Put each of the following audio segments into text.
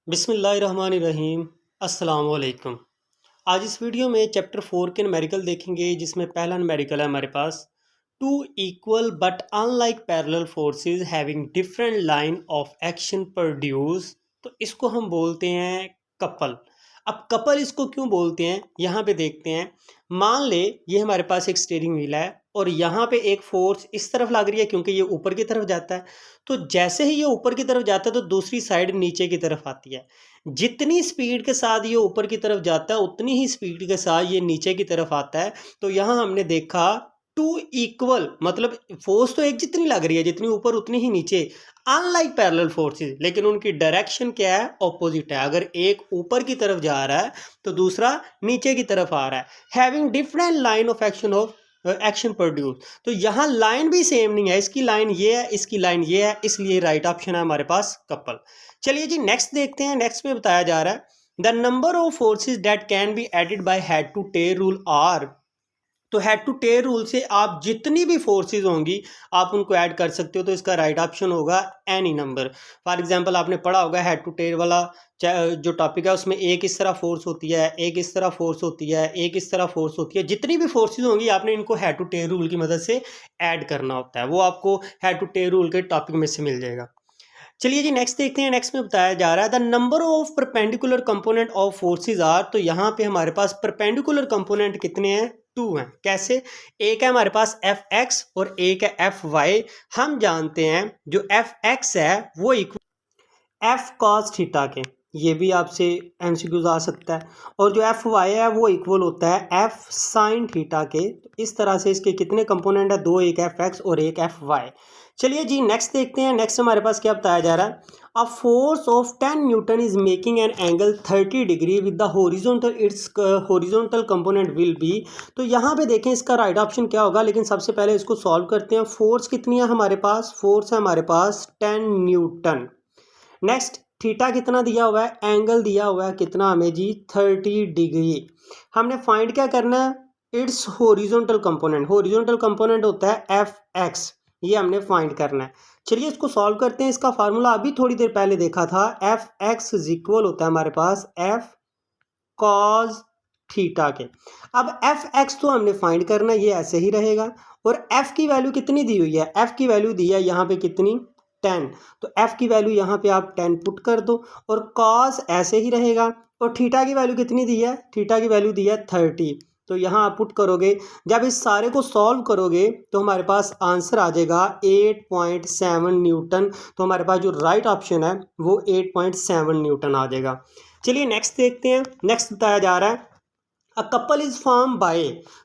बिस्मिल्लाहिर्रहमानिर्रहीम। अस्सलाम वालेकुम। आज इस वीडियो में चैप्टर 4 के न्यूमेरिकल देखेंगे, जिसमें पहला न्यूमेरिकल है हमारे पास two equal but unlike parallel forces having different line of action produce. तो इसको हम बोलते हैं कपल। अब कपल इसको क्यों बोलते हैं यहाँ पे देखते हैं। मान ले ये हमारे पास एक स्टीयरिंग व्हील है और यहाँ पे एक फोर्स इस तरफ लग रही है क्योंकि ये ऊपर की तरफ जाता है। तो जैसे ही ये ऊपर की तरफ जाता है तो दूसरी साइड नीचे की तरफ आती है। जितनी स्पीड के साथ ये ऊपर की तरफ जाता है उतनी ही स्पीड के साथ ये नीचे की तरफ आता है। तो यहाँ हमने देखा टू इक्वल मतलब फोर्स तो एक जितनी लग रही है, जितनी ऊपर उतनी ही नीचे, अनलाइक पैरेलल फोर्सेस, लेकिन उनकी डायरेक्शन क्या है, ऑपोजिट है। अगर एक ऊपर की तरफ जा रहा है तो दूसरा नीचे की तरफ आ रहा है। Having different line of action produce. तो यहाँ लाइन भी सेम नहीं है, इसकी लाइन ये है, इसकी लाइन ये है, इसलिए राइट ऑप्शन है हमारे पास कपल। चलिए जी नेक्स्ट देखते हैं। नेक्स्ट में बताया जा रहा है the number of forces that can be added by head to tail rule are. तो हेड टू टेल रूल से आप जितनी भी फोर्सेस होंगी आप उनको ऐड कर सकते हो। तो इसका राइट ऑप्शन होगा एनी नंबर। फॉर एग्जांपल आपने पढ़ा होगा हेड टू टेल वाला जो टॉपिक है, उसमें एक इस तरह फोर्स होती है, एक इस तरह फोर्स होती है, एक इस तरह फोर्स होती है। जितनी भी फोर्सेस होंगी आपने इनको हेड टू टेल रूल की मदद से ऐड करना होता है। वो आपको हेड टू टेल रूल के टॉपिक में से मिल जाएगा। चलिए जी नेक्स्ट देखते हैं। नेक्स्ट में बताया जा रहा है the number of perpendicular component of forces are. तो यहाँ पे हमारे पास परपेंडिकुलर कंपोनेंट कितने हैं, 2 हैं। कैसे? एक है हमारे पास एफ एक्स और एक है एफ वाई। हम जानते हैं जो एफ एक्स है वो इक्वल एफ कॉस थीटा के, ये भी आपसे एमसीक्यूज आ सकता है। और जो एफ वाई है वो इक्वल होता है एफ साइन थीटा के। तो इस तरह से इसके कितने कंपोनेंट है, 2, एक एफ एक्स और एक एफ वाई। चलिए जी नेक्स्ट देखते हैं। नेक्स्ट हमारे पास क्या बताया जा रहा है, a force of 10 Newton is making an angle 30 degree with the horizontal, it's horizontal component will be. तो यहाँ पे देखें इसका राइट ऑप्शन क्या होगा, लेकिन सबसे पहले इसको सॉल्व करते हैं। फोर्स कितनी है हमारे पास, फोर्स है हमारे पास 10 न्यूटन। नेक्स्ट थीटा कितना दिया हुआ है, एंगल दिया हुआ है कितना हमें जी, 30 डिग्री। हमने फाइंड क्या करना है, it's horizontal component. Horizontal component होता है एफ एक्स, ये हमने फाइंड करना है। चलिए इसको सॉल्व करते हैं। इसका फार्मूला अभी थोड़ी देर पहले देखा था, एफ एक्स इज इक्वल होता है हमारे पास एफ कॉस थीटा के। अब एफ एक्स तो हमने फाइंड करना, ये ऐसे ही रहेगा। और एफ की वैल्यू कितनी दी हुई है, एफ की वैल्यू दी है यहाँ पे कितनी, 10। तो एफ की वैल्यू यहाँ पे आप 10 पुट कर दो और कॉस ऐसे ही रहेगा। और थीटा की वैल्यू कितनी दी है, थीटा की वैल्यू दी है 30। तो यहाँ आप पुट करोगे, जब इस सारे को सॉल्व करोगे तो हमारे पास आंसर आ जाएगा 8.7 न्यूटन। तो हमारे पास जो राइट ऑप्शन है वो 8.7 न्यूटन आ जाएगा। चलिए नेक्स्ट देखते हैं। नेक्स्ट बताया जा रहा है a couple is form by.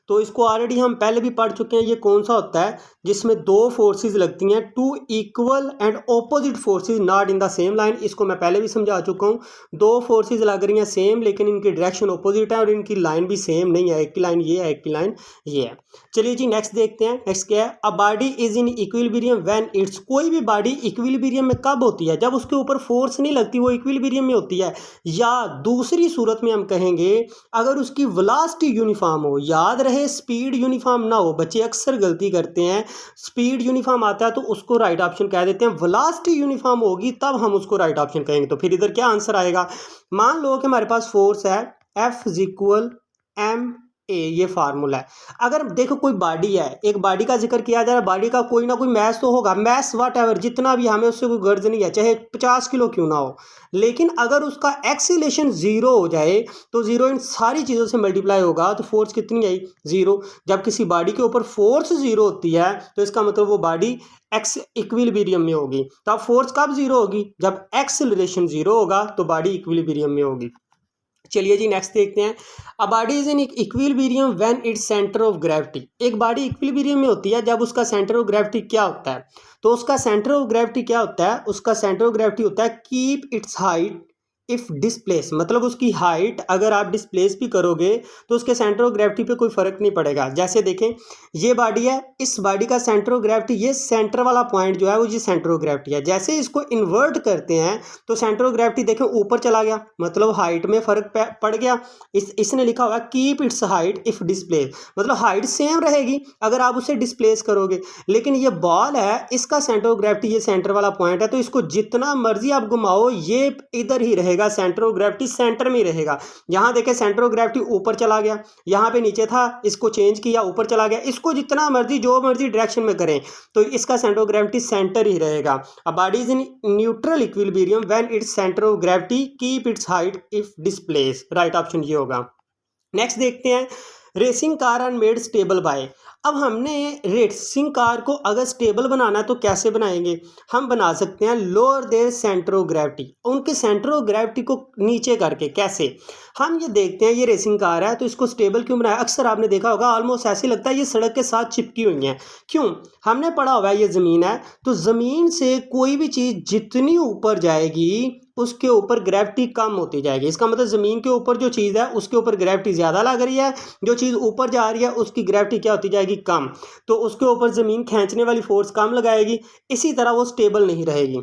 तो इसको ऑलरेडी हम पहले भी पढ़ चुके हैं। ये कौन सा होता है जिसमें 2 फोर्सेस लगती हैं, 2 equal and opposite forces not in the same line. इसको मैं पहले भी समझा चुका हूँ। 2 फोर्सेस लग रही हैं सेम, लेकिन इनकी डायरेक्शन ऑपोजिट है और इनकी लाइन भी सेम नहीं है। एक की लाइन ये है, एक की लाइन ये है। चलिए जी नेक्स्ट देखते हैं। नेक्स्ट क्या है, अ body is in equilibrium when it's. कोई भी बॉडी इक्विलिब्रियम में कब होती है, जब उसके ऊपर फोर्स नहीं लगती, वो इक्विलिब्रियम में होती है। या दूसरी सूरत में हम कहेंगे अगर उसकी वेलोसिटी यूनिफॉर्म हो। याद रहे स्पीड यूनिफॉर्म ना हो, बच्चे अक्सर गलती करते हैं। स्पीड यूनिफॉर्म आता है तो उसको राइट ऑप्शन कह देते हैं, वेलोसिटी यूनिफॉर्म होगी तब हम उसको राइट ऑप्शन कहेंगे। तो फिर इधर क्या आंसर आएगा, मान लो कि हमारे पास फोर्स है F is equal M A, ये फार्मूला है। अगर देखो कोई बॉडी है, एक बॉडी का जिक्र किया जा रहा है, बॉडी का कोई ना कोई मैस तो होगा, मैस वट एवर जितना भी, हमें उससे कोई गर्ज नहीं है, चाहे 50 किलो क्यों ना हो। लेकिन अगर उसका एक्सीलेशन 0 हो जाए तो 0 इन सारी चीज़ों से मल्टीप्लाई होगा तो फोर्स कितनी आई, 0। जब किसी बॉडी के ऊपर फोर्स 0 होती है तो इसका मतलब वो बॉडी एक्स इक्विलिब्रियम में होगी। तो अब फोर्स कब 0 होगी, जब एक्सीलरेशन 0 होगा तो बॉडी इक्विलिब्रियम में होगी। चलिए जी नेक्स्ट देखते हैं। अ body is in equilibrium when its centre of gravity. एक बॉडी इक्विलिब्रियम में होती है जब उसका सेंटर ऑफ ग्रेविटी क्या होता है। तो उसका सेंटर ऑफ ग्रेविटी क्या होता है, उसका सेंटर ऑफ ग्रेविटी होता है keep its height if displace. मतलब उसकी हाइट अगर आप डिस्प्लेस भी करोगे तो उसके सेंटर ऑफ ग्रेविटी पे कोई फर्क नहीं पड़ेगा। जैसे देखें ये बॉडी है, इस बॉडी का सेंटर ऑफ ग्रेविटी, ये सेंटर वाला पॉइंट जो है वो ये सेंटर ऑफ ग्रेविटी है। जैसे इसको इन्वर्ट करते हैं तो सेंटर ऑफ ग्रेविटी देखें ऊपर चला गया, मतलब हाइट में फर्क पड़ गया। इसने लिखा हुआ keep its height if displace, मतलब हाइट सेम रहेगी अगर आप उसे डिस्प्लेस करोगे। लेकिन ये बॉल है, इसका सेंटर ऑफ ग्रेविटी ये सेंटर वाला पॉइंट है, तो इसको जितना मर्जी आप घुमाओ ये इधर ही रहेगा। रहेगा सेंटर ऑफ ग्रेविटी सेंटर में रहेगा। यहाँ देखें सेंटर ऑफ ग्रेविटी ऊपर चला गया, यहाँ पे नीचे था, इसको चेंज किया ऊपर चला गया, इसको जितना मर्जी जो मर्जी डायरेक्शन में करें तो इसका सेंटर ऑफ ग्रेविटी सेंटर ही रहेगा। A body is in neutral equilibrium when its centre of gravity keep its height if displace. Right option ये होगा। नेक्स्ट देखते हैं, racing car are made stable by. अब हमने रेसिंग कार को अगर स्टेबल बनाना है तो कैसे बनाएंगे? हम बना सकते हैं lower their centre of gravity, उनके सेंटर ऑफ ग्रेविटी को नीचे करके। कैसे? हम ये देखते हैं, ये रेसिंग कार है तो इसको स्टेबल क्यों बनाया? अक्सर आपने देखा होगा ऑलमोस्ट ऐसे लगता है ये सड़क के साथ चिपकी हुई हैं। क्यों? हमने पढ़ा हुआ है ये ज़मीन है, तो ज़मीन से कोई भी चीज़ जितनी ऊपर जाएगी उसके ऊपर ग्रेविटी कम होती जाएगी। इसका मतलब ज़मीन के ऊपर जो चीज़ है उसके ऊपर ग्रेविटी ज़्यादा लग रही है, जो चीज़ ऊपर जा रही है उसकी ग्रेविटी क्या होती जाएगी? कम। तो उसके ऊपर ज़मीन खींचने वाली फोर्स कम लगाएगी, इसी तरह वो स्टेबल नहीं रहेगी।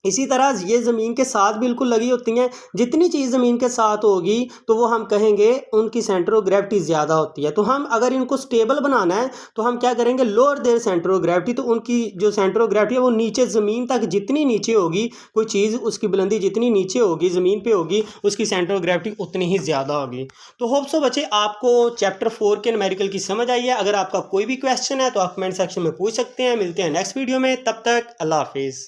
इसी तरह ये ज़मीन के साथ बिल्कुल लगी होती हैं, जितनी चीज़ ज़मीन के साथ होगी तो वो हम कहेंगे उनकी सेंटर ऑफ ग्रेविटी ज़्यादा होती है। तो हम अगर इनको स्टेबल बनाना है तो हम क्या करेंगे, lower their centre of gravity, तो उनकी जो सेंटर ऑफ ग्रेविटी है वो नीचे ज़मीन तक जितनी नीचे होगी, कोई चीज़ उसकी बुलंदी जितनी नीचे होगी ज़मीन पे होगी, उसकी सेंटर ऑफ ग्रेविटी उतनी ही ज़्यादा होगी। तो होप सो बच्चे आपको चैप्टर 4 के न्यूमेरिकल की समझ आई है। अगर आपका कोई भी क्वेश्चन है तो आप कमेंट सेक्शन में पूछ सकते हैं। मिलते हैं नेक्स्ट वीडियो में, तब तक अल्लाह हाफिज़।